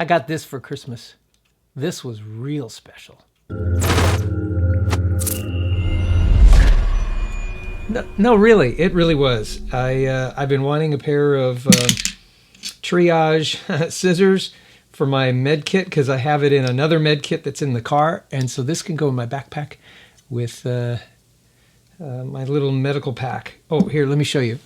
I got this for Christmas. This was real special. No, really, it really was. I've been wanting a pair of Triage Scissors for my med kit because I have it in another med kit that's in the car, and so this can go in my backpack with my little medical pack. Oh, here, let me show you.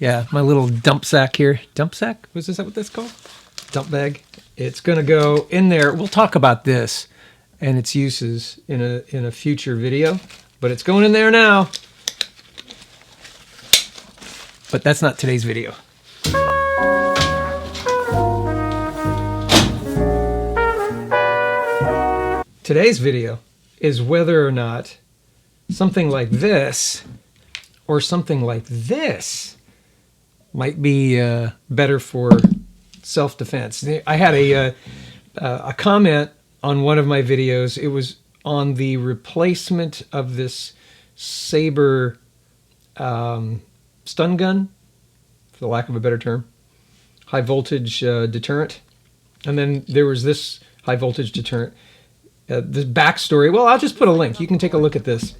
Yeah, my little dump sack here. Dump sack? Is that what that's called? Dump bag. It's going to go in there. We'll talk about this and its uses in a future video, but it's going in there now. But that's not today's video. Today's video is whether or not something like this or something like this might be better for self-defense. I had a comment on one of my videos. It was on the replacement of this Saber stun gun, for the lack of a better term, high voltage deterrent. And then there was this high voltage deterrent. This backstory, well, I'll just put a link. You can take a look at this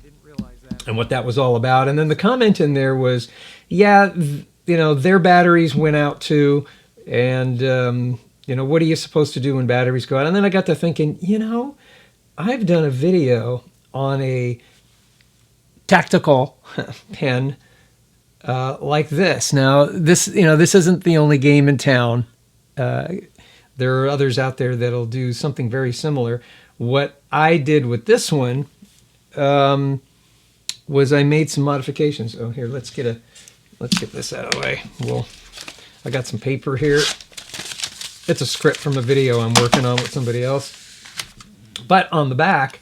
and what that was all about. And then the comment in there was, yeah, you know, their batteries went out too. And, you know, what are you supposed to do when batteries go out? And then I got to thinking, you know, I've done a video on a tactical pen like this. Now, this, you know, this isn't the only game in town. There are others out there that'll do something very similar. What I did with this one was I made some modifications. Oh, here, let's get this out of the way. I got some paper here. It's a script from a video I'm working on with somebody else. But on the back,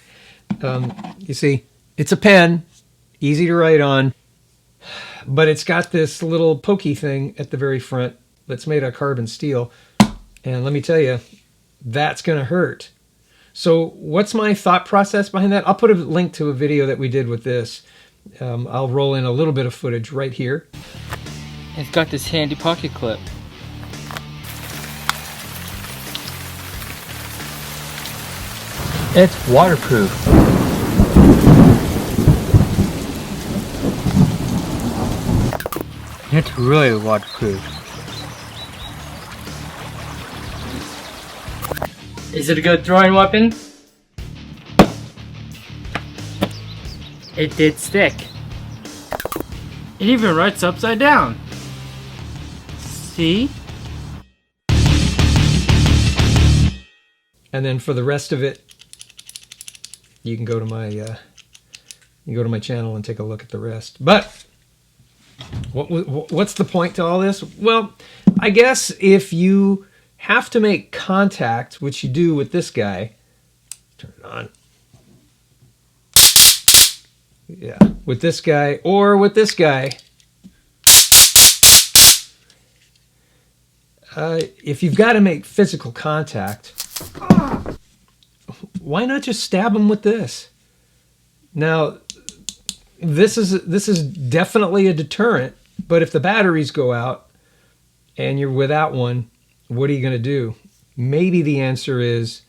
you see, it's a pen, easy to write on, but it's got this little pokey thing at the very front that's made of carbon steel. And let me tell you, that's going to hurt. So what's my thought process behind that? I'll put a link to a video that we did with this. I'll roll in a little bit of footage right here. It's got this handy pocket clip. It's waterproof. It's really waterproof. Is it a good throwing weapon? It did stick. It even writes upside down. See? And then for the rest of it, you can go to my channel and take a look at the rest. But what's the point to all this? Well, I guess if you have to make contact, which you do with this guy, turn it on. Yeah, with this guy or with this guy. If you've got to make physical contact, why not just stab him with this? Now, this is definitely a deterrent, but if the batteries go out and you're without one, what are you going to do? Maybe the answer is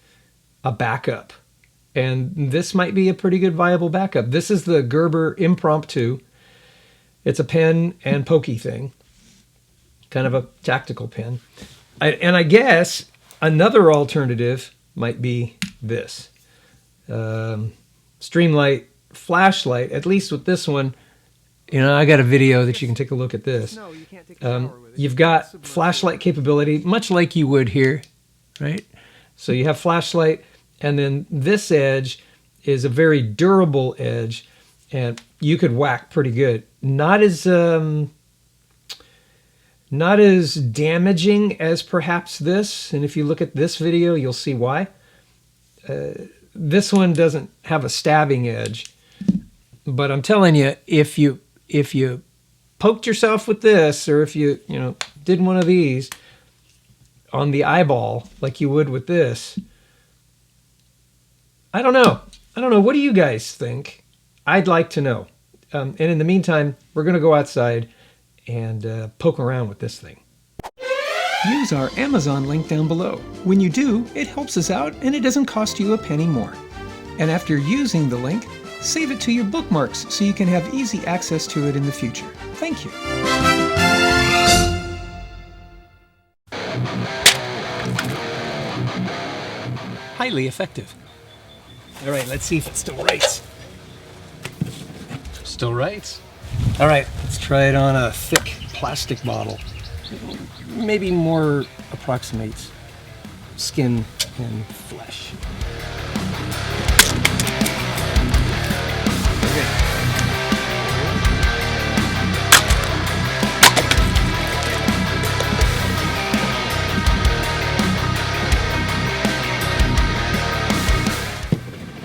a backup. And this might be a pretty good viable backup. This is the Gerber Impromptu. It's a pen and pokey thing. Kind of a tactical pen. And I guess another alternative might be this. Streamlight Flashlight, at least with this one. You know, I got a video that you can take a look at this. No, you can't take a shower with it. You've got flashlight capability, much like you would here, right? So you have flashlight, and then this edge is a very durable edge, and you could whack pretty good. Not as damaging as perhaps this, and if you look at this video, you'll see why. This one doesn't have a stabbing edge, but I'm telling you, if you poked yourself with this, or if you did one of these on the eyeball like you would with this, I don't know. What do you guys think? I'd like to know. And in the meantime, we're going to go outside and poke around with this thing. Use our Amazon link down below. When you do, it helps us out and it doesn't cost you a penny more. And after using the link, save it to your bookmarks so you can have easy access to it in the future. Thank you. Highly effective. All right, let's see if it still writes. Still writes. All right, let's try it on a thick plastic bottle. Maybe more approximates skin and flesh.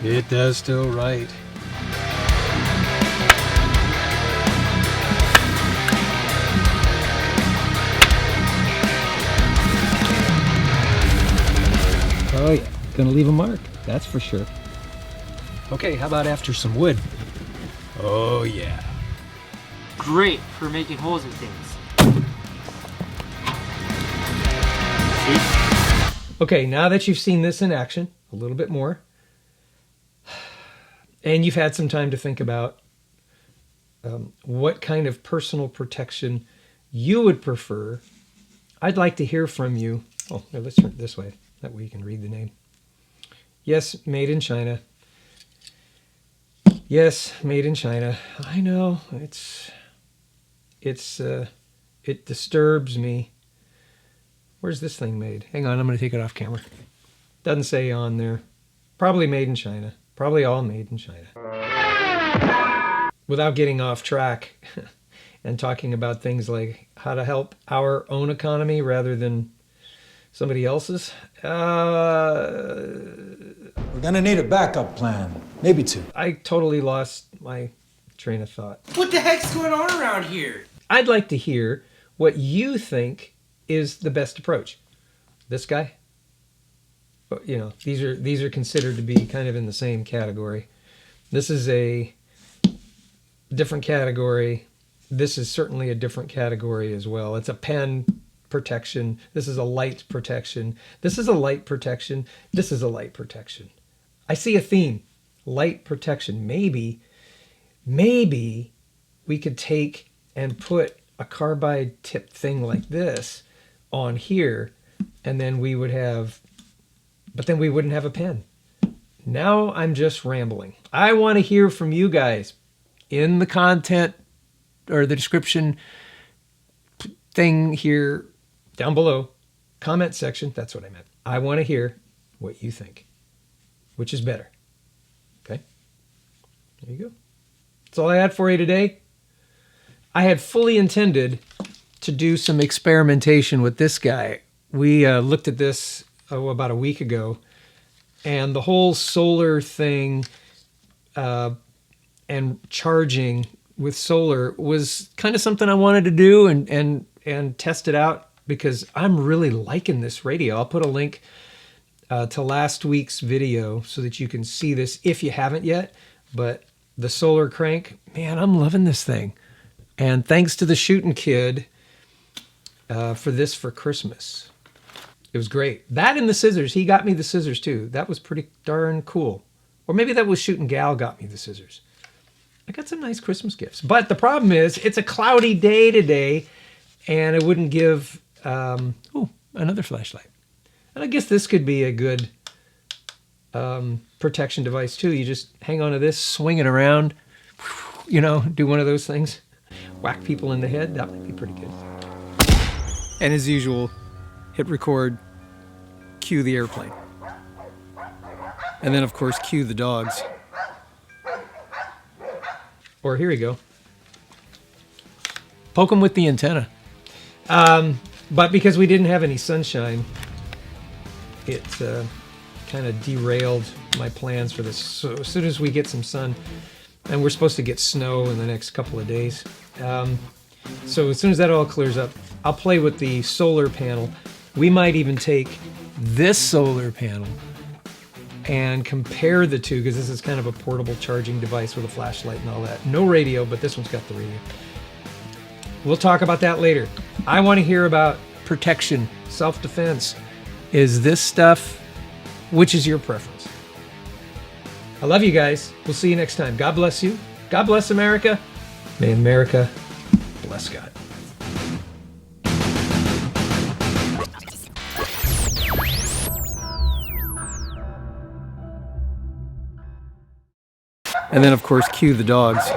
It does still write. Oh yeah, gonna leave a mark, that's for sure. Okay, how about after some wood? Oh yeah. Great for making holes in things. Okay, now that you've seen this in action, a little bit more, and you've had some time to think about what kind of personal protection you would prefer, I'd like to hear from you. Oh, here, let's turn it this way. That way you can read the name. Yes, made in China. Yes, made in China. I know, it disturbs me. Where's this thing made? Hang on, I'm going to take it off camera. Doesn't say on there. Probably made in China. Probably all made in China. Without getting off track and talking about things like how to help our own economy rather than somebody else's. We're gonna need a backup plan, maybe two. I totally lost my train of thought. What the heck's going on around here? I'd like to hear what you think is the best approach. This guy? But, you know, these are considered to be kind of in the same category. This is a different category. This is certainly a different category as well. It's a pen protection. This is a light protection. This is a light protection. This is a light protection. I see a theme. Light protection. Maybe we could take and put a carbide tip thing like this on here, and then we would have, but then we wouldn't have a pen. Now I'm just rambling. I want to hear from you guys in the content or the description thing here down below, comment section. That's what I meant. I want to hear what you think, which is better. Okay, there you go. That's all I had for you today. I had fully intended to do some experimentation with this guy. We looked at this about a week ago, and the whole solar thing and charging with solar was kind of something I wanted to do and test it out, because I'm really liking this radio. I'll put a link to last week's video so that you can see this if you haven't yet. But the solar crank, man, I'm loving this thing. And thanks to the shooting kid for this for Christmas. It was great. That and the scissors. He got me the scissors too. That was pretty darn cool. Or maybe that was Shooting Gal got me the scissors. I got some nice Christmas gifts. But the problem is it's a cloudy day today, and it wouldn't give... another flashlight. And I guess this could be a good protection device too. You just hang on to this, swing it around, you know, do one of those things. Whack people in the head. That might be pretty good. And as usual, hit record, cue the airplane. And then, of course, cue the dogs. Or here we go. Poke them with the antenna. But because we didn't have any sunshine, it kind of derailed my plans for this. So as soon as we get some sun, and we're supposed to get snow in the next couple of days. So as soon as that all clears up, I'll play with the solar panel. We might even take this solar panel and compare the two, because this is kind of a portable charging device with a flashlight and all that. No radio, but this one's got the radio. We'll talk about that later. I want to hear about protection, self-defense. Is this stuff, which is your preference? I love you guys. We'll see you next time. God bless you. God bless America. May America bless God. And then, of course, cue the dogs.